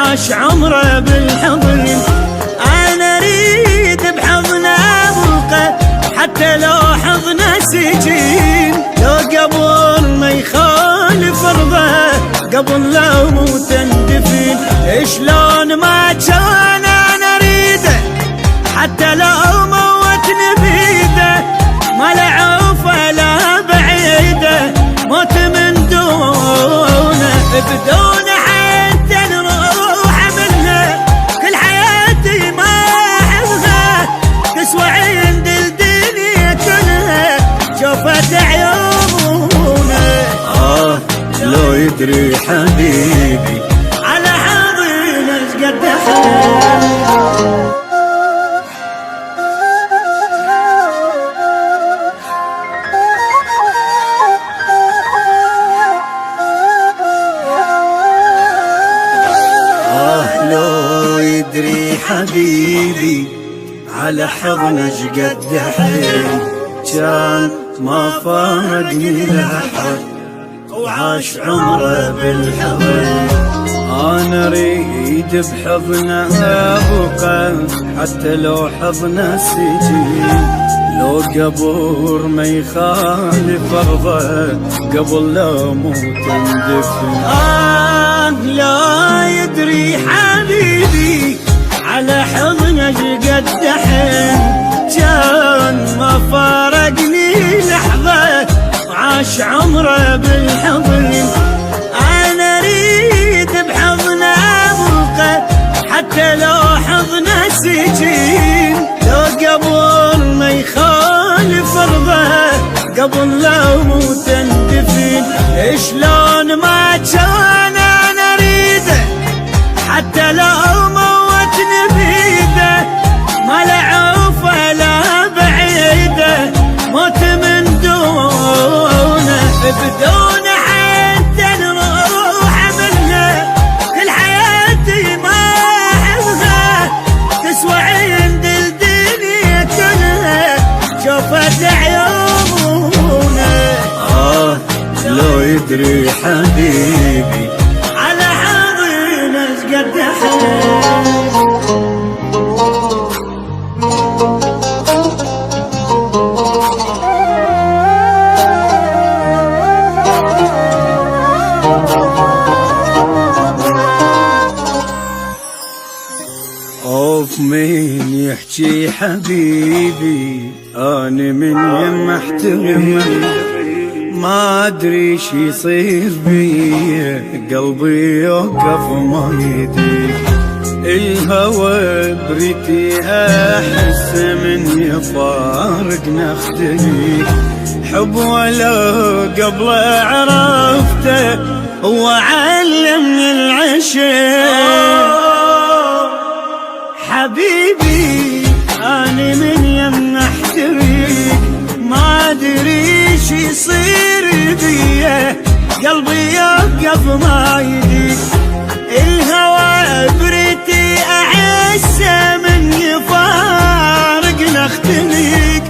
وعاش عمره بالحضن. انا اريد بحضن ابوقه حتى لو حضنه سجين، لو قبر ما يخالف ارضه قبل لو موت اندفن. شلون ما كان انا اريده حتى لو موتني بيده، ما له عوفه لا بعيده موت من دونه، بدونه حتى نروح منه كل حياتي ما احبها، تسوى عند الدنيا كلها شوفت عيونه. لو يدري حبيبي على حاضن ايش قد حب. لو يدري حبيبي على حضنه شقد حيل، كان ما فارقني لحد وعاش عمره بالحضن. انا اريد بحضنه ابقى حتى لو حضنه سجين، لو قبر ما يخالف ارضه قبل لا موت اندفن. لا يدري حبيبي على حضنه شقد حن، كان ما فارقني لحظة وعاش عمره بالحضن. انا اريد بحضن ابوقه حتى لو حضنه سجين، لو قبر ما يخالف ارضه قبل لو موت اندفن. شلون ما كان انا اريده حتى لو موتني بيده، ما له عوفه لا بعيده موت من دونه، بدونه حتى نروح منه كل حياتي ما احبها، تسوى عند الدنيا كلها شوفت عيونه. لو يدري حبيبي على حاضن ايش قد حب. اوف مين يحكي حبيبي انا من يم احترم، ما ادري شي يصير بي قلبي يوقف ما يدري، الهوى بريتي احس من يفارق نختلي، حب ولا قبل عرفته هو علمني العشق. حبيبي أنا من يم احتريك، ما أدري شي يصير بيه قلبي يوقف ما يديك، الهوى بريتي أحسه من يفارق نختليك،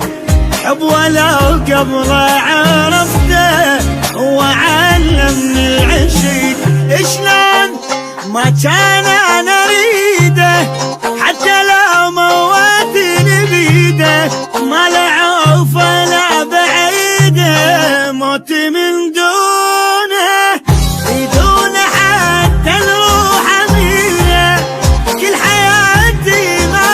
حب ولو قبل عرفته هو علمني العشق. شلون ما كان أنا أريده حتى لو موتني بيده، ما له عوفه لا بعيده موت من دونه، بدونه حتى نروح منه كل حياتي ما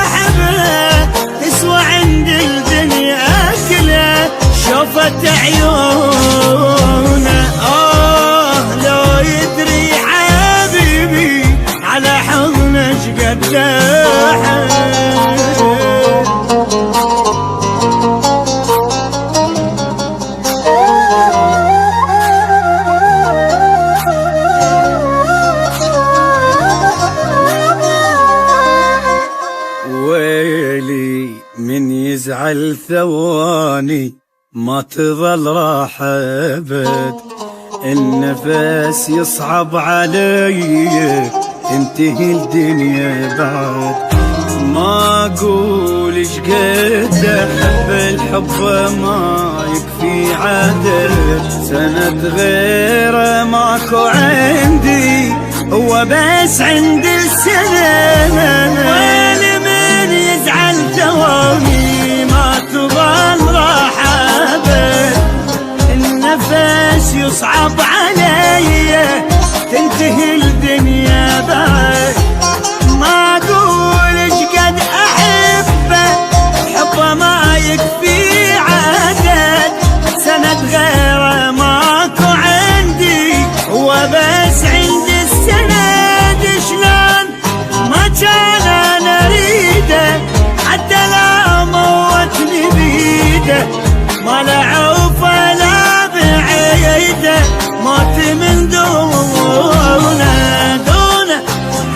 احبه، تسوى عند الدنيا كلها شوفت عيونه. لو يدري حبيبي على حضنه شقد ويلي من يزعل ثواني ما تظل راح ابد، النفس يصعب علي تنتهي الدنيا بعد، ما اقول ايش قد احب الحب ما يكفي عدد، سند غيره ماكو عندي هو بس عند السنة وين من يزعل ثواني ما تظل راحة أبد النفس يصعب علي تنتهي الدنيا بعد ما اقول ايش قد احبه حبه ما يكفي عدد سند غيره ماكو عندي هو بس عندي السند شلون ما كان انا اريده حتى لا موتني بيده ما لا عوفه لا بعيده موت من دونه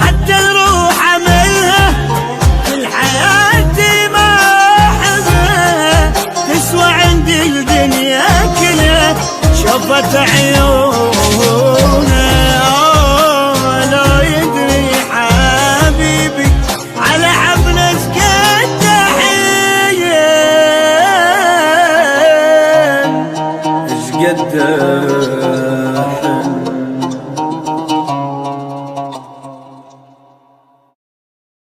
حتى الروح عملها في الحياة ما احبها تسوى عندي الدنيا كلها شوفت عيونه لا يدري حبيبي على حبنا سكت ايش قد